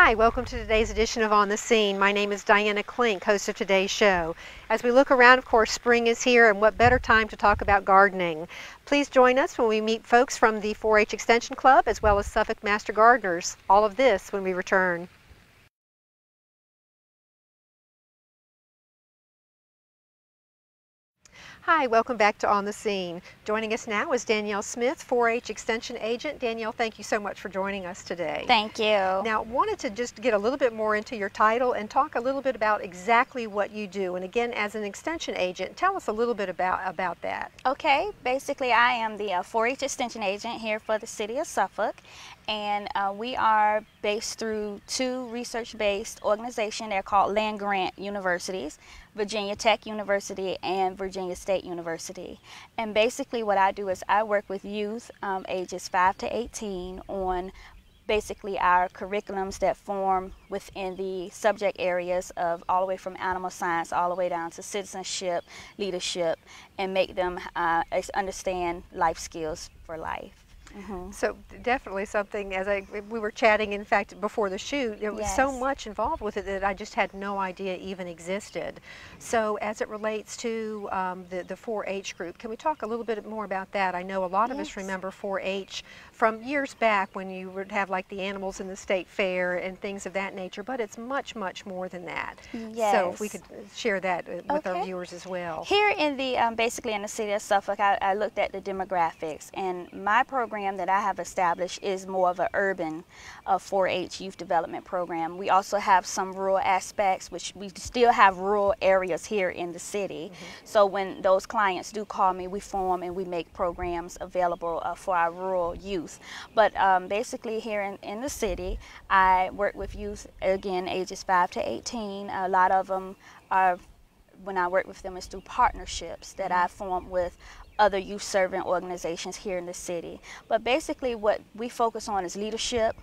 Hi, welcome to today's edition of On the Scene. My name is Diana Klink, host of today's show. As we look around, of course, spring is here, and what better time to talk about gardening. Please join us when we meet folks from the 4-H Extension Club as well as Suffolk Master Gardeners. All of this when we return. Hi, welcome back to On the Scene. Joining us now is Danielle Smith, 4-H Extension Agent. Danielle, thank you so much for joining us today. Thank you. Now, wanted to just get a little bit more into your title and talk a little bit about exactly what you do. And again, as an Extension Agent, tell us a little bit about that. Okay, basically I am the 4-H Extension Agent here for the City of Suffolk. And we are based through two research-based organizations. They're called land-grant universities, Virginia Tech University and Virginia State University. And basically what I do is I work with youth ages 5 to 18 on basically our curriculums that form within the subject areas of all the way from animal science all the way down to citizenship, leadership, and make them understand life skills for life. Mm-hmm. So definitely something, we were chatting, in fact, before the shoot, there was so much involved with it that I just had no idea even existed. So as it relates to the 4-H group, can we talk a little bit more about that? I know a lot of us remember 4-H from years back when you would have like the animals in the state fair and things of that nature, but it's much, much more than that. Yes. So if we could share that with our viewers as well. Here in the, basically in the city of Suffolk, I looked at the demographics, and my program that I have established is more of an urban 4-H youth development program. We also have some rural aspects, which we still have rural areas here in the city. Mm-hmm. So when those clients do call me, we form and we make programs available for our rural youth. But basically here in the city, I work with youth, again, ages 5 to 18. A lot of them are, when I work with them, is through partnerships that I form with other youth servant organizations here in the city. But basically what we focus on is leadership.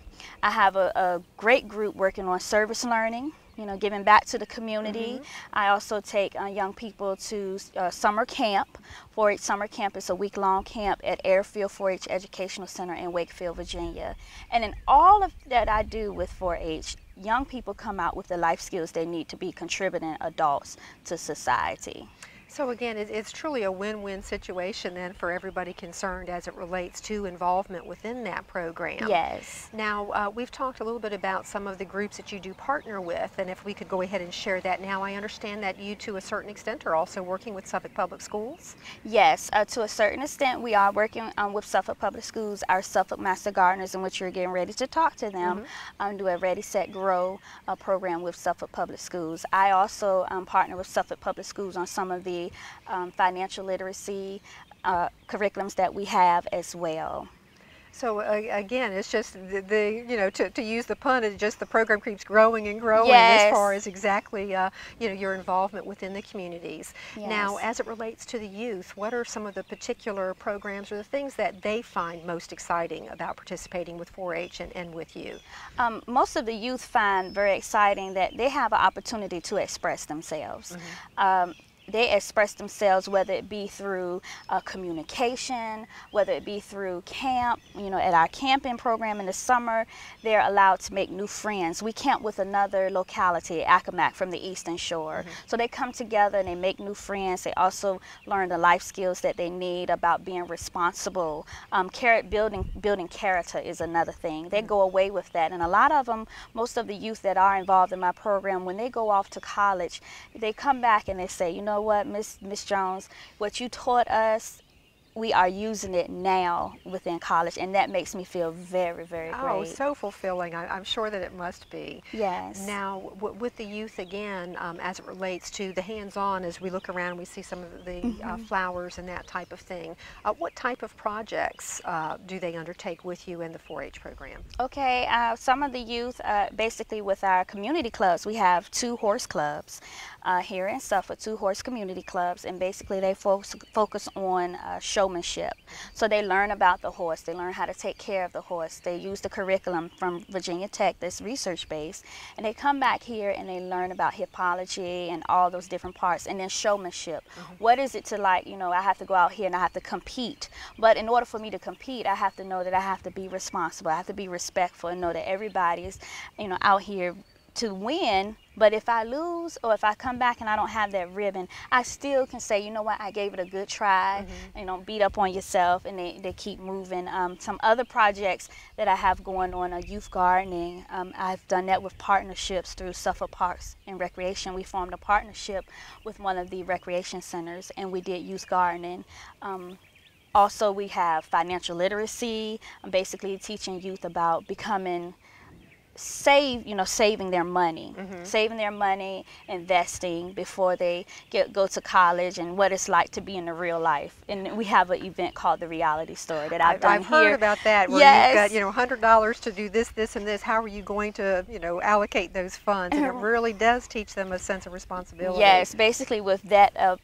I have a great group working on service learning, you know, giving back to the community. Mm-hmm. I also take young people to summer camp. 4-H Summer Camp is a week-long camp at Airfield 4-H Educational Center in Wakefield, Virginia. And in all of that I do with 4-H, young people come out with the life skills they need to be contributing adults to society. So again, it's truly a win-win situation then for everybody concerned as it relates to involvement within that program. Yes. Now, we've talked a little bit about some of the groups that you do partner with, and if we could go ahead and share that now. I understand that you, to a certain extent, are also working with Suffolk Public Schools? Yes, to a certain extent, we are working with Suffolk Public Schools, our Suffolk Master Gardeners, in which you're getting ready to talk to them, do a Ready, Set, Grow program with Suffolk Public Schools. I also partner with Suffolk Public Schools on some of the financial literacy curriculums that we have as well. So again, it's just the you know, to use the pun, it's just the program keeps growing and growing. Yes. As far as exactly you know, your involvement within the communities. Yes. Now, as it relates to the youth, what are some of the particular programs or the things that they find most exciting about participating with 4-H and with you? Most of the youth find very exciting that they have an opportunity to express themselves. Mm-hmm. They express themselves, whether it be through communication, whether it be through camp. You know, at our camping program in the summer, they're allowed to make new friends. We camp with another locality, Accomack, from the Eastern Shore. Mm-hmm. So they come together and they make new friends. They also learn the life skills that they need about being responsible. Building character is another thing. They go away with that. And a lot of them, most of the youth that are involved in my program, when they go off to college, they come back and they say, you know what, Miss Jones, what you taught us, we are using it now within college, and that makes me feel very, very great. Oh, so fulfilling. I'm sure that it must be. Yes. Now, with the youth again, as it relates to the hands-on, as we look around, we see some of the flowers and that type of thing. What type of projects do they undertake with you in the 4-H program? Okay, some of the youth, basically with our community clubs, we have 2 horse clubs here in Suffolk, 2 horse community clubs, and basically they focus on show showmanship. So they learn about the horse, they learn how to take care of the horse. They use the curriculum from Virginia Tech that's research-based, and they come back here and they learn about hippology and all those different parts, and then showmanship. What is it to, like, you know, I have to go out here and I have to compete, but in order for me to compete, I have to know that I have to be responsible, I have to be respectful, and know that everybody is, you know, out here to win. But if I lose, or if I come back and I don't have that ribbon, I still can say, you know what, I gave it a good try. You know, beat up on yourself, and they keep moving. Some other projects that I have going on are youth gardening. I've done that with partnerships through Suffolk Parks and Recreation. We formed a partnership with one of the recreation centers, and we did youth gardening. Also, we have financial literacy. I'm basically teaching youth about becoming saving their money, investing before they go to college, and what it's like to be in the real life. And we have an event called the Reality Story that I've done here. I've heard about that, where you've got, you know, $100 to do this, this, and this. How are you going to, you know, allocate those funds? And it really does teach them a sense of responsibility. Yes, basically with that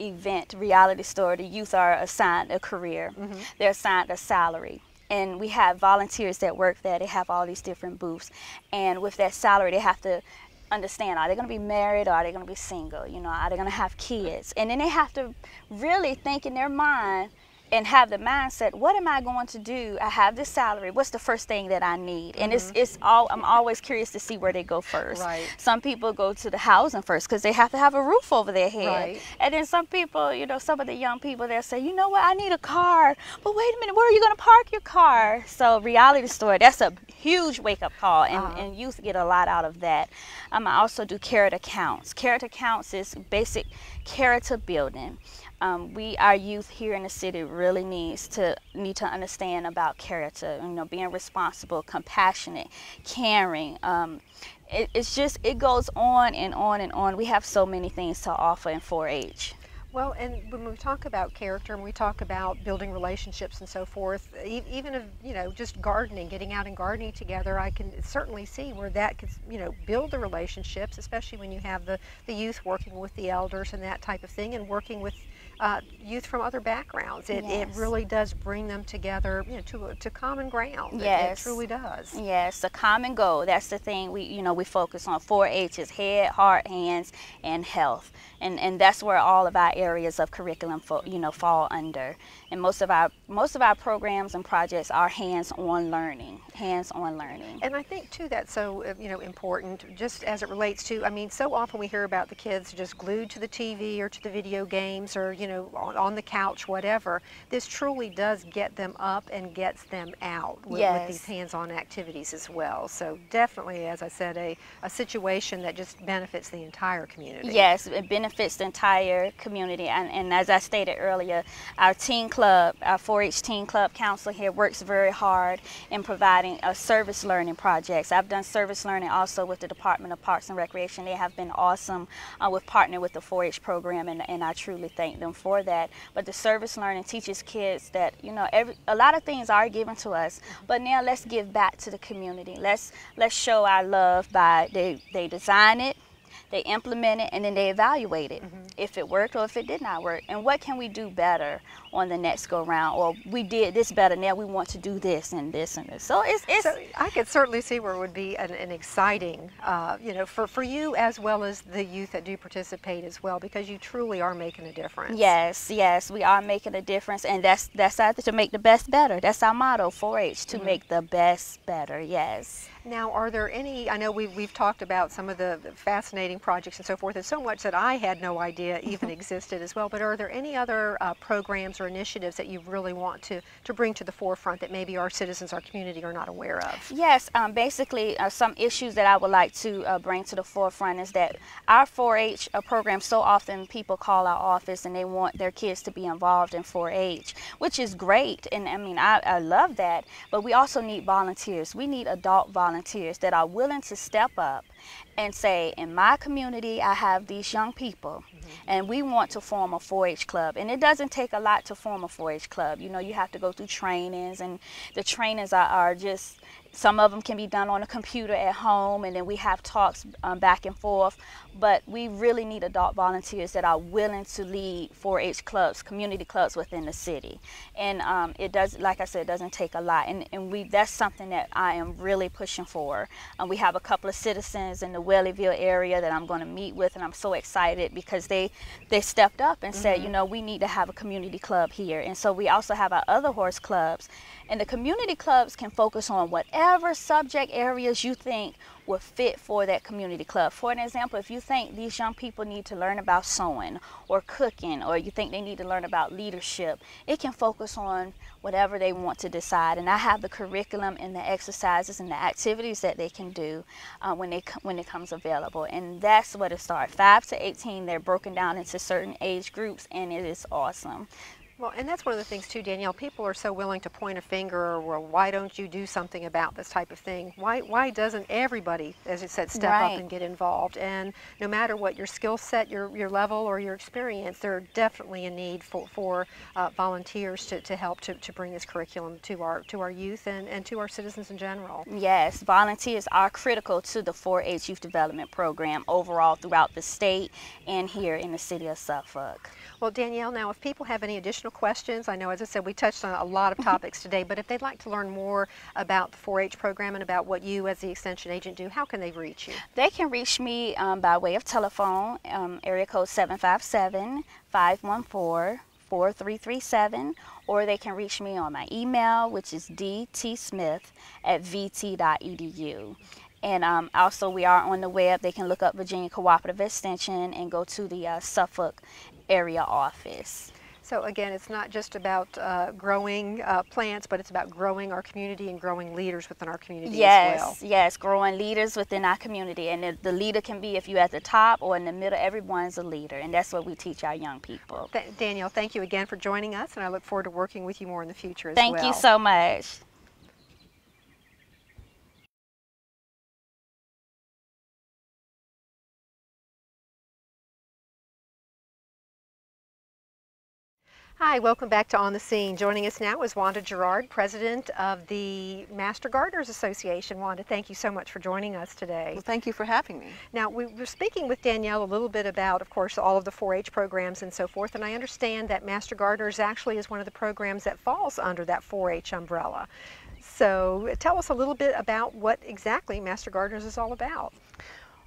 event, Reality Story, the youth are assigned a career. They're assigned a salary. And we have volunteers that work there. They have all these different booths. And with that salary, they have to understand, are they going to be married, or are they going to be single? You know, are they going to have kids? And then they have to really think in their mind and have the mindset, what am I going to do? I have this salary. What's the first thing that I need? And I'm always curious to see where they go first. Right. Some people go to the housing first because they have to have a roof over their head. Right. And then some people, you know, some of the young people, they'll say, you know what, I need a car. But wait a minute, where are you going to park your car? So Reality Story, that's a huge wake-up call, and youth get a lot out of that. I also do character counts. Character counts is basic character building. Our youth here in the city really need to understand about character. You know, being responsible, compassionate, caring. It goes on and on and on. We have so many things to offer in 4-H. Well, and when we talk about character and we talk about building relationships and so forth, even if, you know, just gardening, getting out and gardening together, I can certainly see where that could, you know, build the relationships, especially when you have the youth working with the elders and that type of thing, and working with youth from other backgrounds. It really does bring them together, you know, to common ground. It truly does. Yes, a common goal. That's the thing we focus on. 4-H is head, heart, hands, and health, and that's where all of our areas of curriculum fall under. And most of our programs and projects are hands-on learning. And I think too that's so important, just as it relates to, I mean, so often we hear about the kids just glued to the TV or to the video games, or on the couch, whatever. This truly does get them up and gets them out with these hands-on activities as well. So definitely, as I said, a situation that just benefits the entire community. Yes, it benefits the entire community. And as I stated earlier, our teen club, our 4-H teen club counselor here works very hard in providing service learning projects. I've done service learning also with the Department of Parks and Recreation. They have been awesome with partnering with the 4-H program, and I truly thank them for that. But the service learning teaches kids that, a lot of things are given to us, but now let's give back to the community. Let's show our love by they design it, they implement it, and then they evaluate it, if it worked or if it did not work. And what can we do better on the next go round? Or we did this better, now we want to do this and this and this. So so I could certainly see where it would be an exciting, for you as well as the youth that do participate as well, because you truly are making a difference. Yes, we are making a difference, and that's our, to make the best better. That's our motto, 4-H, to make the best better. Yes. Now, are there any, I know we've talked about some of the fascinating projects and so forth, and so much that I had no idea even existed as well, but are there any other programs or initiatives that you really want to bring to the forefront that maybe our citizens, our community are not aware of? Yes, basically some issues that I would like to bring to the forefront is that our 4-H program, so often people call our office and they want their kids to be involved in 4-H, which is great, and I mean, I love that, but we also need volunteers. We need adult volunteers that are willing to step up and say, in my community, I have these young people, and we want to form a 4-H club. And it doesn't take a lot to form a 4-H club. You have to go through trainings, and the trainings are just, some of them can be done on a computer at home, and then we have talks back and forth. But we really need adult volunteers that are willing to lead 4-H clubs, community clubs within the city. And it does, like I said, it doesn't take a lot. And that's something that I am really pushing for. We have a couple of citizens in the Whaleyville area that I'm going to meet with, and I'm so excited because they stepped up and said, you know, we need to have a community club here. And so we also have our other horse clubs. And the community clubs can focus on whatever subject areas you think would fit for that community club. For an example, if you think these young people need to learn about sewing or cooking, or you think they need to learn about leadership, it can focus on whatever they want to decide. And I have the curriculum and the exercises and the activities that they can do when it comes available. And that's what it starts. 5 to 18, they're broken down into certain age groups, and it is awesome. Well, and that's one of the things too, Danielle. People are so willing to point a finger, or well, why don't you do something about this type of thing? Why doesn't everybody, as you said, step up and get involved? And no matter what your skill set, your level, or your experience, there's definitely a need for volunteers to help to bring this curriculum to our youth and to our citizens in general. Yes, volunteers are critical to the 4-H Youth Development Program overall throughout the state and here in the city of Suffolk. Well, Danielle, now if people have any additional questions, I know, as I said, we touched on a lot of topics today, but if they'd like to learn more about the 4-H program and about what you as the extension agent do, how can they reach you? They can reach me by way of telephone, area code 757-514-4337, or they can reach me on my email, which is dtsmith@vt.edu. And also we are on the web. They can look up Virginia Cooperative Extension and go to the Suffolk area office. So again, it's not just about growing plants, but it's about growing our community and growing leaders within our community as well. Yes, growing leaders within our community. And the leader can be if you're at the top or in the middle, everyone's a leader. And that's what we teach our young people. Danielle, thank you again for joining us, and I look forward to working with you more in the future as well. Thank you so much. Hi, welcome back to On the Scene. Joining us now is Wanda Gerard, President of the Master Gardeners Association. Wanda, thank you so much for joining us today. Well, thank you for having me. Now, we were speaking with Danielle a little bit about, of course, all of the 4-H programs and so forth, and I understand that Master Gardeners actually is one of the programs that falls under that 4-H umbrella. So tell us a little bit about what exactly Master Gardeners is all about.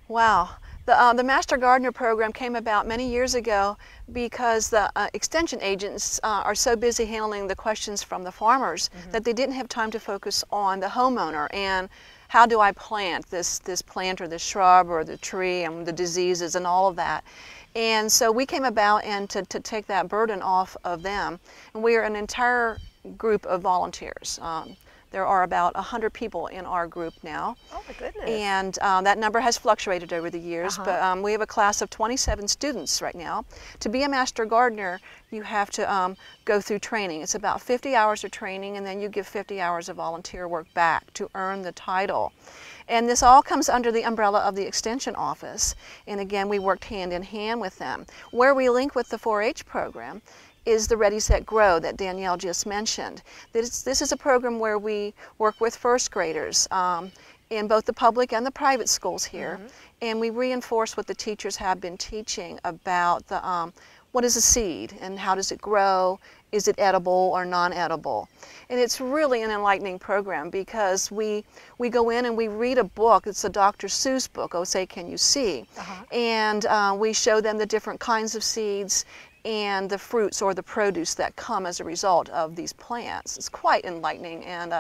Wow. The Master Gardener program came about many years ago because the extension agents are so busy handling the questions from the farmers that they didn't have time to focus on the homeowner and how do I plant this plant or this shrub or the tree and the diseases and all of that. And so we came about and to take that burden off of them. And we are an entire group of volunteers. There are about 100 people in our group now. Oh my goodness. And that number has fluctuated over the years, but we have a class of 27 students right now. To be a Master Gardener, you have to go through training. It's about 50 hours of training, and then you give 50 hours of volunteer work back to earn the title. And this all comes under the umbrella of the Extension Office. And again, we worked hand in hand with them. Where we link with the 4-H program is the Ready, Set, Grow that Danielle just mentioned. This is a program where we work with first graders in both the public and the private schools here, and we reinforce what the teachers have been teaching about what is a seed and how does it grow, is it edible or non-edible. And it's really an enlightening program because we go in and we read a book. It's a Dr. Seuss book, Oh Say Can You See? And we show them the different kinds of seeds and the fruits or the produce that come as a result of these plants. It's quite enlightening, and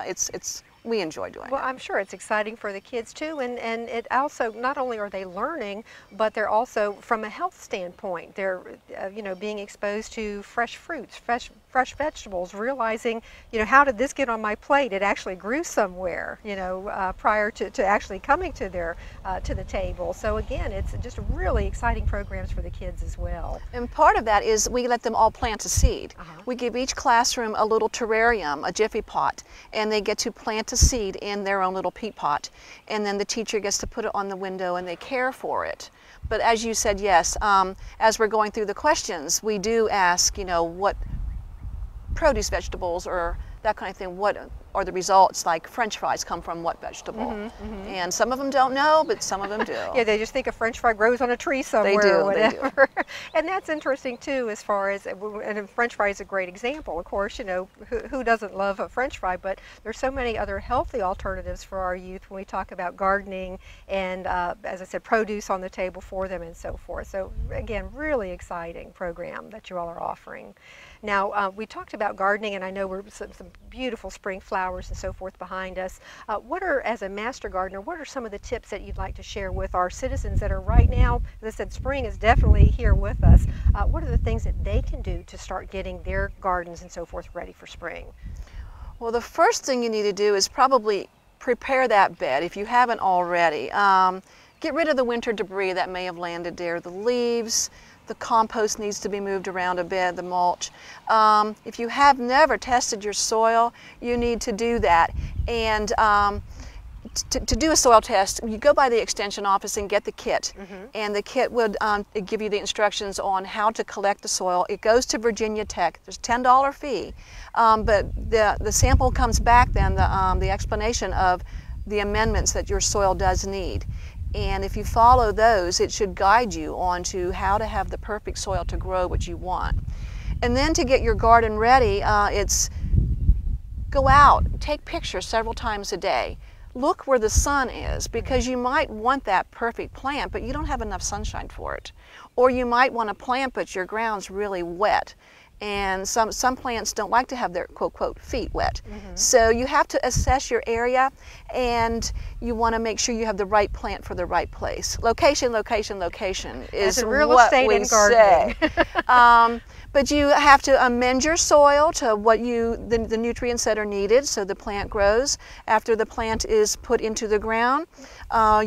we enjoy doing it. Well, I'm sure it's exciting for the kids too, and it also, not only are they learning, but they're also, from a health standpoint, they're being exposed to fresh fruits, fresh vegetables, realizing, how did this get on my plate? It actually grew somewhere, prior to actually coming to the table. So again, it's just really exciting programs for the kids as well. And part of that is we let them all plant a seed. We give each classroom a little terrarium, a jiffy pot, and they get to plant a seed in their own little peat pot, and then the teacher gets to put it on the window and they care for it. But as you said, yes, as we're going through the questions, we do ask, what produce, vegetables, or that kind of thing, what are the results, like French fries come from what vegetable? And some of them don't know, but some of them do. Yeah, they just think a French fry grows on a tree somewhere. They do, or whatever. they do. And that's interesting too, as far as, and French fry is a great example. Of course, you know, who doesn't love a French fry? But there's so many other healthy alternatives for our youth when we talk about gardening and, as I said, produce on the table for them and so forth. So again, really exciting program that you all are offering. Now, we talked about gardening, and I know we're some beautiful spring flowers and so forth behind us. What are, as a master gardener, what are some of the tips that you'd like to share with our citizens that are right now, as I said, spring is definitely here with us. What are the things that they can do to start getting their gardens and so forth ready for spring? Well, the first thing you need to do is probably prepare that bed if you haven't already. Get rid of the winter debris that may have landed there, the leaves. The compost needs to be moved around a bit, the mulch. If you have never tested your soil, you need to do that. And to do a soil test, you go by the extension office and get the kit. And the kit would give you the instructions on how to collect the soil. It goes to Virginia Tech. There's a $10 fee, but the sample comes back then, the explanation of the amendments that your soil does need. And if you follow those, it should guide you on to how to have the perfect soil to grow what you want. And then to get your garden ready, it's go out, take pictures several times a day. Look where the sun is, because you might want that perfect plant, but you don't have enough sunshine for it. Or you might want a plant, but your ground's really wet. And some plants don't like to have their quote feet wet. So you have to assess your area, and you want to make sure you have the right plant for the right place. Location, location, location is real what estate we and gardening. say. But you have to amend your soil to what the nutrients that are needed so the plant grows. After the plant is put into the ground,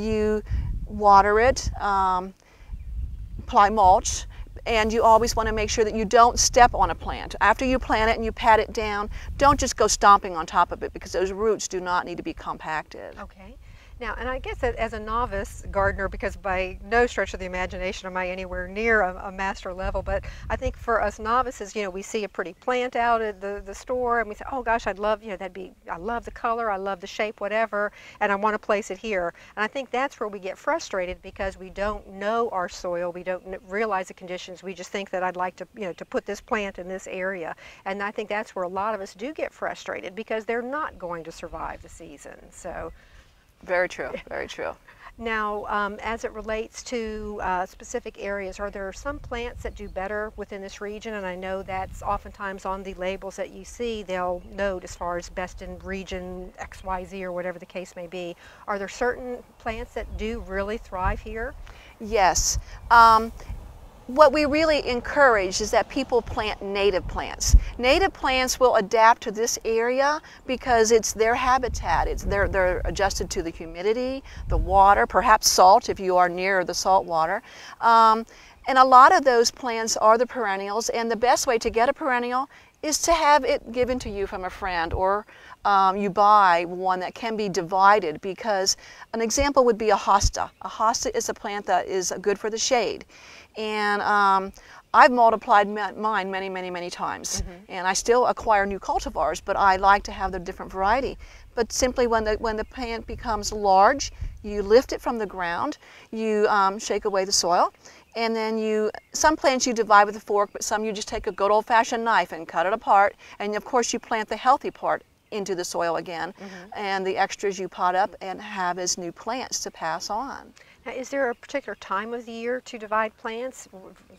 you water it, apply mulch. And you always want to make sure that you don't step on a plant. After you plant it and you pat it down, don't just go stomping on top of it, because those roots do not need to be compacted. Okay. Now, and I guess that as a novice gardener, because by no stretch of the imagination am I anywhere near a master level, but I think for us novices, you know, we see a pretty plant out at the store and we say, oh gosh, I'd love, you know, I love the color, I love the shape, whatever, and I want to place it here. And I think that's where we get frustrated, because we don't know our soil, we don't realize the conditions, we just think that I'd like to, you know, to put this plant in this area. And I think that's where a lot of us do get frustrated, because they're not going to survive the season. So. Very true, very true. Now, as it relates to specific areas, are there some plants that do better within this region? And I know that's oftentimes on the labels that you see, they'll note as far as best in region XYZ or whatever the case may be. Are there certain plants that do really thrive here? Yes. What we really encourage is that people plant native plants. Native plants will adapt to this area because it's their habitat. They're adjusted to the humidity, the water, perhaps salt if you are near the salt water. And a lot of those plants are the perennials, and the best way to get a perennial is to have it given to you from a friend, or you buy one that can be divided, because an example would be a hosta. A hosta is a plant that is good for the shade. And I've multiplied mine many, many, many times. And I still acquire new cultivars, but I like to have the different variety. But simply when the plant becomes large, you lift it from the ground, you shake away the soil, and then some plants you divide with a fork, but some you just take a good old-fashioned knife and cut it apart, and of course you plant the healthy part into the soil again, and the extras you pot up and have as new plants to pass on. Now, is there a particular time of the year to divide plants,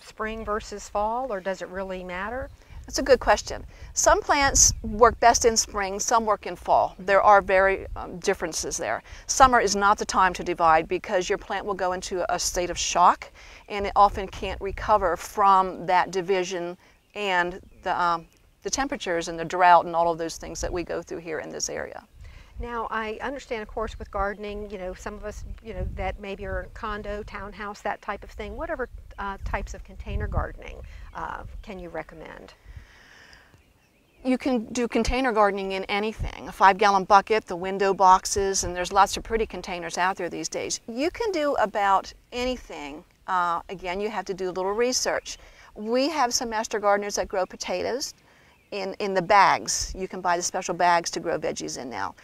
spring versus fall, or does it really matter? That's a good question. Some plants work best in spring, some work in fall. There are very differences there. Summer is not the time to divide, because your plant will go into a state of shock, and it often can't recover from that division and the temperatures and the drought and all of those things that we go through here in this area. Now, I understand, of course, with gardening, you know, some of us, you know, that maybe are in a condo, townhouse, that type of thing. Whatever types of container gardening can you recommend? You can do container gardening in anything. A 5-gallon bucket, the window boxes, and there's lots of pretty containers out there these days. You can do about anything. Again, you have to do a little research. We have some master gardeners that grow potatoes, in the bags. You can buy the special bags to grow veggies in now.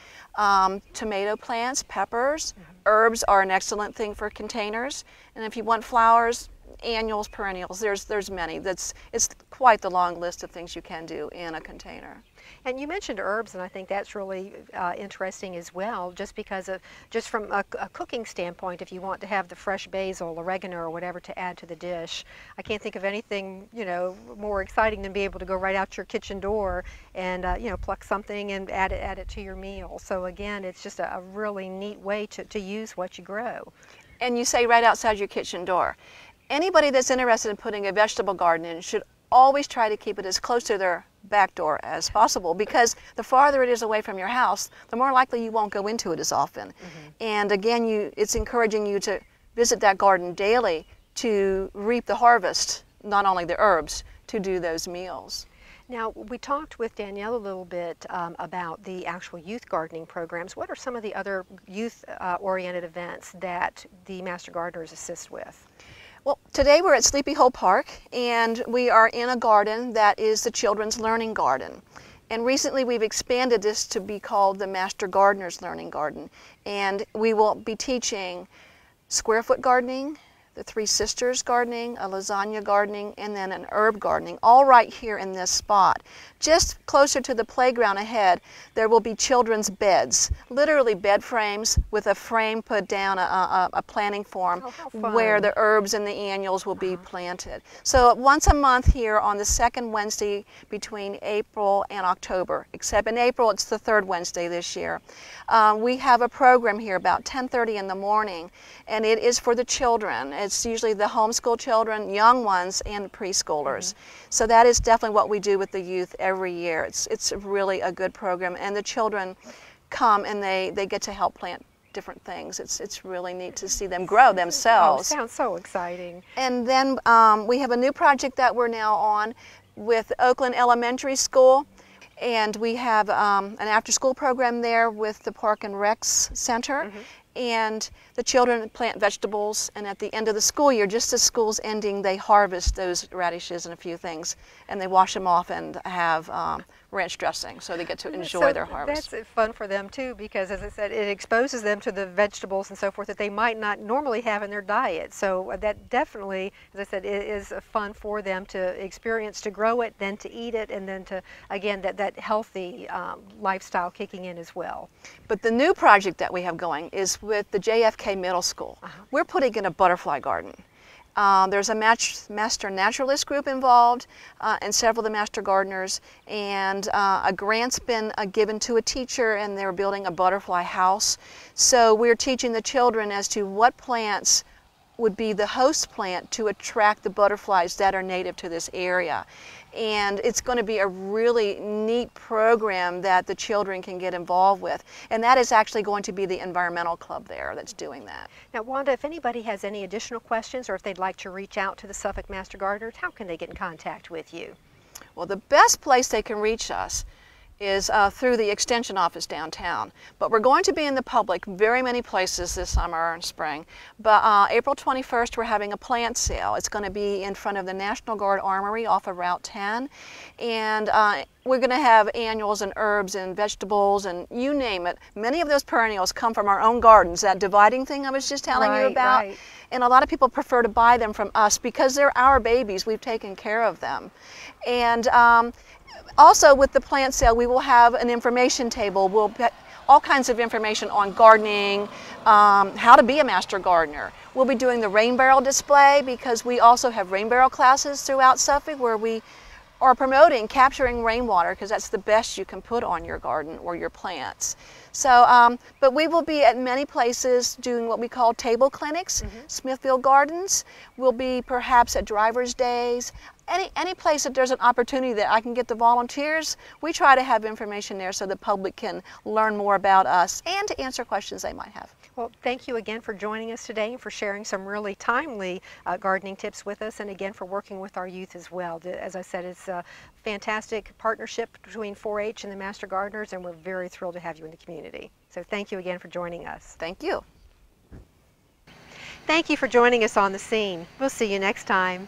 Tomato plants, peppers, herbs are an excellent thing for containers. And if you want flowers, annuals, perennials, there's many. It's quite the long list of things you can do in a container. And you mentioned herbs, and I think that's really interesting as well, just because of, just from a cooking standpoint, if you want to have the fresh basil, oregano, or whatever to add to the dish. I can't think of anything, you know, more exciting than be able to go right out your kitchen door and, you know, pluck something and add it to your meal. So again, it's just a really neat way to use what you grow. And you say right outside your kitchen door. Anybody that's interested in putting a vegetable garden in should always try to keep it as close to their back door as possible, because the farther it is away from your house, the more likely you won't go into it as often. And again, it's encouraging you to visit that garden daily to reap the harvest, not only the herbs, to do those meals. Now, we talked with Danielle a little bit about the actual youth gardening programs. What are some of the other youth-oriented events that the Master Gardeners assist with? Well, today we're at Sleepy Hole Park, and we are in a garden that is the Children's Learning Garden. And recently we've expanded this to be called the Master Gardener's Learning Garden. And we will be teaching square foot gardening, the Three Sisters gardening, a lasagna gardening, and then an herb gardening, all right here in this spot. Just closer to the playground ahead, there will be children's beds, literally bed frames with a frame put down, a planting form where the herbs and the annuals will be planted. So once a month here on the second Wednesday between April and October, except in April it's the third Wednesday this year. We have a program here about 10:30 in the morning, and it is for the children. It's usually the homeschool children, young ones, and preschoolers. So that is definitely what we do with the youth every year. It's really a good program, and the children come and they get to help plant different things. It's really neat to see them grow themselves. Oh, sounds so exciting. And then we have a new project that we're now on with Oakland Elementary School. And we have an after-school program there with the Park and Recs Center. And the children plant vegetables, and at the end of the school year, just as school's ending, they harvest those radishes and a few things, and they wash them off and have ranch dressing, so they get to enjoy their harvest. That's fun for them too, because as I said, it exposes them to the vegetables and so forth that they might not normally have in their diet. So that definitely, as I said, it is fun for them to experience, to grow it, then to eat it, and then to, again, that healthy lifestyle kicking in as well. But the new project that we have going is with the JFK Middle School. We're putting in a butterfly garden. There's a master naturalist group involved and several of the master gardeners, and a grant's been given to a teacher, and they're building a butterfly house. So we're teaching the children as to what plants would be the host plant to attract the butterflies that are native to this area. And it's going to be a really neat program that the children can get involved with. And that is actually going to be the environmental club there that's doing that. Now, Wanda, if anybody has any additional questions or if they'd like to reach out to the Suffolk Master Gardeners, how can they get in contact with you? Well, the best place they can reach us is through the extension office downtown. But we're going to be in the public very many places this summer and spring. But April 21st we're having a plant sale. It's going to be in front of the National Guard Armory off of Route 10. And we're going to have annuals and herbs and vegetables and you name it. Many of those perennials come from our own gardens, that dividing thing I was just telling you about. Right. And a lot of people prefer to buy them from us because they're our babies. We've taken care of them. And also with the plant sale, we will have an information table. We'll get all kinds of information on gardening, how to be a master gardener. We'll be doing the rain barrel display because we also have rain barrel classes throughout Suffolk where we are promoting capturing rainwater because that's the best you can put on your garden or your plants. So, but we will be at many places doing what we call table clinics, Smithfield Gardens. We'll be perhaps at Drivers' Days. Any place that there's an opportunity that I can get the volunteers, we try to have information there so the public can learn more about us and to answer questions they might have. Well, thank you again for joining us today and for sharing some really timely gardening tips with us, and again for working with our youth as well. As I said, it's a fantastic partnership between 4-H and the Master Gardeners, and we're very thrilled to have you in the community. So thank you again for joining us. Thank you. Thank you for joining us on The Scene. We'll see you next time.